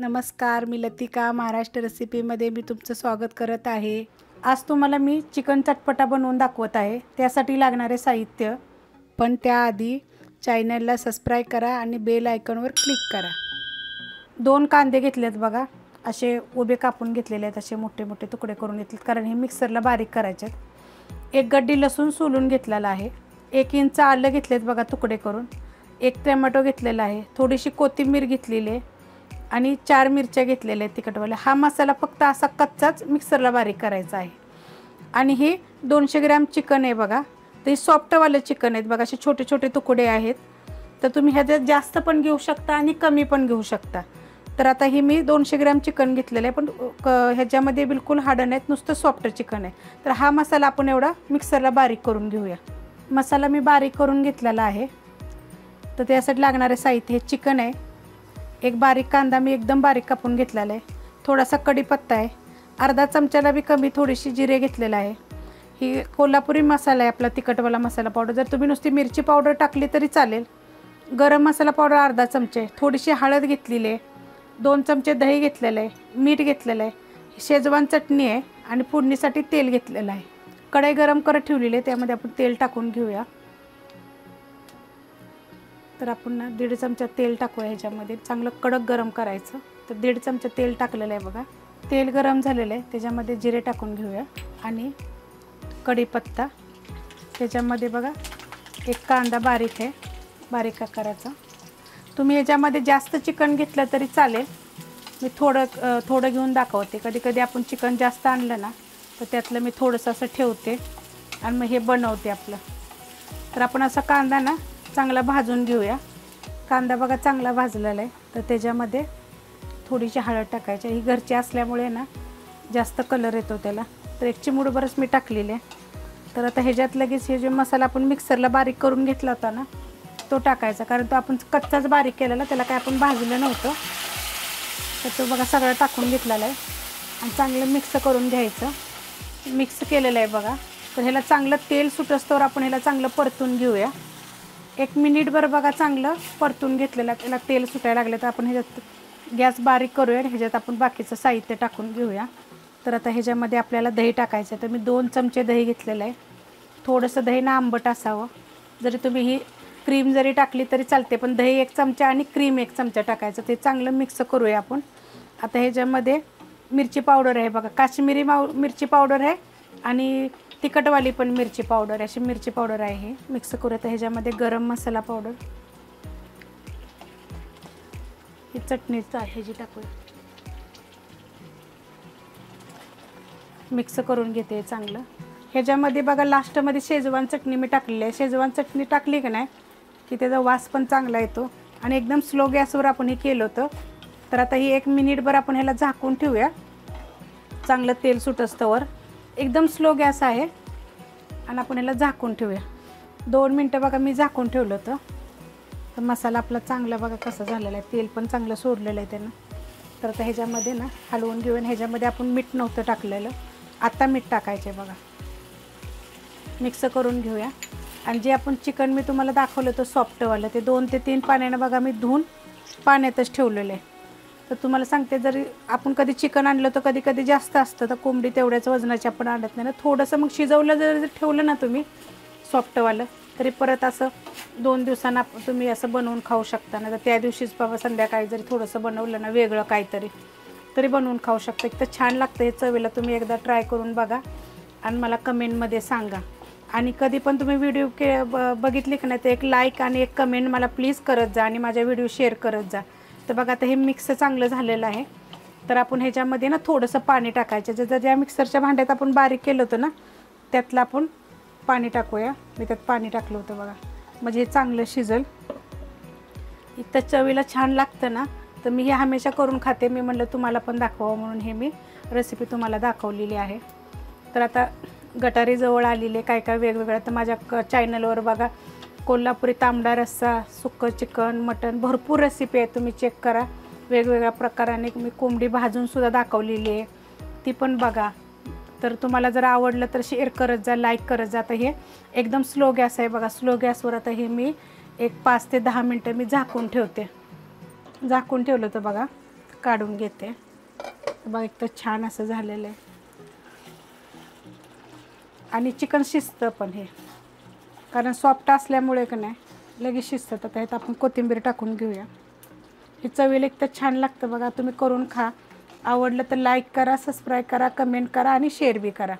नमस्कार, मी लतिका महाराष्ट्र रेसिपीमध्ये मी तुमचं स्वागत करत आहे। आज तुम्हाला मी चिकन चटपटा बनवून दाखवत आहे। त्यासाठी लागणारे साहित्य, पण त्याआधी चॅनलला सबस्क्राइब करा आणि बेल आयकॉनवर क्लिक करा। 2 कांदे घेतलेत बघा, असे उभे कापून घेतलेले आहेत, असे मोठे मोठे तुकडे करून घेतलेत कारण हे मिक्सरला बारीक करायचे आहेत। 1 गड्डी लसूण सोलून घेतलेला आहे। 1 इंच आलं घेतलेत बघा तुकडे करून। 1 टोमॅटो घेतलेला आहे। थोडीशी कोथिंबीर घेतलेली आहे आणि 4 मिरच्या घेतलेल्या आहेत तिखटवाल्या। हा मसाला फक्त असा कच्चाच मिक्सरला बारीक करायचा आहे। आणि हे 200 ग्रॅम चिकन आहे बघा, ते सॉफ्टवालं चिकन आहेत बघा, असे छोटे छोटे तुकडे आहेत। तर तुम्ही ह्याच्यात जास्त पण घेऊ शकता आणि कमी पण घेऊ शकता। तर आता हे मी 200 ग्रॅम चिकन घेतलेलं आहे, पण ह्याच्यामध्ये बिलकुल हाडं नाहीत, नुसतं सॉफ्ट चिकन आहे। तर हा मसाला आपण एवढा मिक्सरला बारीक करून घेऊया। मसाला मी बारीक करून घेतलेला आहे। तर त्यासाठी लागणारे साहित्य हे चिकन आहे, 1 बारीक कांदा मी एकदम बारीक कापून घेतलेला आहे, थोडासा कढीपत्ता आहे, अर्धा चमच्याला बी कमी थोडीशी जिरे घेतलेला आहे। ही कोल्हापुरी मसाला आहे आपला, तिखटवाला मसाला पावडर। जर तुम्ही नुसती मिरची पावडर टाकली तरी चालेल। गरम मसाला पावडर अर्धा चमचे, थोडीशी हळद घेतलेली आहे, 2 चमचे दही घेतलेलं आहे, मीठ घेतलेलं आहे, शेजवान चटणी आहे आणि फोडणीसाठी तेल घेतलेलं आहे। कढई गरम करत ठेवलेली आहे, त्यामध्ये आपण तेल टाकून घेऊया। तर आपण ना 1.5 चमचा तेल टाकूया ह्याच्यामध्ये, चांगलं कडक गरम करायचं। तर 1.5 चमचा तेल टाकलेलं आहे बघा। तेल गरम झालेलं आहे, त्याच्यामध्ये जिरे टाकून घेऊया आणि कढीपत्ता। त्याच्यामध्ये बघा 1 कांदा बारीक आहे, बारीक आकाराचा। तुम्ही ह्याच्यामध्ये जास्त चिकन घेतलं तरी चालेल, मी थोडं घेऊन दाखवते। कधी कधी आपण चिकन जास्त आणलं ना, तर त्यातलं मी थोडंसं असं ठेवते आणि मग हे बनवते आपलं। तर आपण असा कांदा ना चांगला भाजून घेऊया। कांदा बघा चांगला भाजलेला आहे, तर त्याच्यामध्ये थोडीशी हळद टाकायची। ही घरची असल्यामुळे ना जास्त कलर येतो त्याला, तर 1 चिमूटभरच मी टाकलेली आहे। तर आता ह्याच्यात लगेच हे जे मसाला आपण मिक्सरला बारीक करून घेतला होता ना, तो टाकायचा, कारण तो आपण कच्चाच बारीक केलेला, त्याला काय आपण भाजलं नव्हतं। तर तो बघा सगळं टाकून घेतलेला आहे आणि चांगलं मिक्स करून घ्यायचं। मिक्स केलेलं आहे बघा। तर ह्याला चांगलं तेल सुटस्तोवर आपण ह्याला चांगलं परतून घेऊया। 1 मिनिटभर बघा चांगलं परतून घेतलेलं, त्याला तेल सुटायला लागलं। तर आपण ह्याच्यात गॅस बारीक करूया आणि ह्याच्यात आपण बाकीचं साहित्य टाकून घेऊया। तर आता ह्याच्यामध्ये आपल्याला दही टाकायचं आहे। तर मी 2 चमचे दही घेतलेलं आहे। थोडंसं दही ना आंबट असावं, जरी तुम्ही ही क्रीम जरी टाकली तरी चालते, पण दही 1 चमचा आणि क्रीम 1 चमचा टाकायचं। ते चांगलं मिक्स करूया आपण। आता ह्याच्यामध्ये मिरची पावडर आहे बघा, काश्मीरी मिरची पावडर आहे आणि तिखटवाली पण मिरची पावडर, अशी मिरची पावडर आहे। हे मिक्स करूया। तर ह्याच्यामध्ये गरम मसाला पावडर, ही चटणीचं आहे जी टाकूया, मिक्स करून घेते चांगलं। ह्याच्यामध्ये बघा लास्टमध्ये शेजवान चटणी मी टाकलेली आहे। शेजवान चटणी टाकली की नाही की त्याचा वास पण चांगला येतो आणि एकदम स्लो गॅसवर आपण हे केलं होतं। तर आता ही 1 मिनिटभर आपण ह्याला झाकून ठेवूया, चांगलं तेल सुटस्तवर। एकदम स्लो गॅस आहे आणि आपण ह्याला झाकून ठेवूया 2 मिनटं। बघा मी झाकून ठेवलं होतं, तर मसाला आपला चांगला बघा कसा झालेला आहे, तेल पण चांगलं सोडलेलं आहे त्यानं। तर आता ह्याच्यामध्ये ना हलवून घेऊन, ह्याच्यामध्ये आपण मीठ नव्हतं टाकलेलं, आता मीठ टाकायचं बघा। मिक्स करून घेऊया आणि जे आपण चिकन मी तुम्हाला दाखवलं होतं सॉफ्टवालं, ते 2 ते 3 पाण्यानं बघा मी धुवून पाण्यातच ठेवलेलं आहे। तर तुम्हाला सांगते, जरी आपण कधी चिकन आणलं तर कधी कधी जास्त असतं, तर कोंबडी तेवढ्याच वजनाची आपण आणत नाही ना, थोडंसं मग शिजवलं जर ठेवलं ना तुम्ही सॉफ्टवालं, तरी परत असं 2 दिवसांना तुम्ही असं बनवून खाऊ शकता ना। तर त्या दिवशीच बाबा संध्याकाळी जरी थोडंसं बनवलं ना वेगळं काहीतरी, तरी बनवून खाऊ शकता। एक तर छान लागतं हे चवीला। तुम्ही एकदा ट्राय करून बघा आणि मला कमेंटमध्ये सांगा। आणि कधी पण तुम्ही व्हिडिओ बघितली की नाही, तर एक लाईक आणि एक कमेंट मला प्लीज करत जा आणि माझ्या व्हिडिओ शेअर करत जा। तर बघा आता हे मिक्स चांगलं झालेलं आहे। तर आपण ह्याच्यामध्ये ना थोडंसं पाणी टाकायचं, ज्या मिक्सरच्या भांड्यात आपण बारीक केलं होतं ना त्यातलं आपण पाणी टाकूया। मी त्यात पाणी टाकलं होतं बघा, म्हणजे हे चांगलं शिजल। इतकं चवीला छान लागतं ना, तर मी हे हमेशा करून खाते। मी म्हणलं तुम्हाला पण दाखवावं म्हणून हे मी रेसिपी तुम्हाला दाखवलेली आहे। तर आता गटारी जवळ आलेले काय काय वेगवेगळं, तर माझ्या चॅनलवर बघा कोल्हापुरी तांबडा रस्सा, सुक्कं चिकन, मटण, भरपूर रेसिपी आहे, तुम्ही चेक करा। वेगवेगळ्या प्रकाराने मी कोंबडी भाजूनसुद्धा दाखवलेली आहे, ती पण बघा। तर तुम्हाला जर आवडलं तर शेअर करत जा, लाईक करत जा। तर हे एकदम स्लो गॅस आहे बघा, स्लो गॅसवर आता हे मी 5 ते 10 मिनटं मी झाकून ठेवते। झाकून ठेवलं तर बघा काढून घेते. बघा एक तर छान असं झालेलं आहे. आणि चिकन शिजतं पण हे, कारण सॉफ्ट असल्यामुळे का नाही लगेच शिजतं. तर त्यात आपण कोथिंबीर टाकून घेऊया. हे चवीला एक तर छान लागतं बघा. तुम्ही करून खा. आवडलं तर लाईक करा, सबस्क्राईब करा, कमेंट करा आणि शेअर बी करा.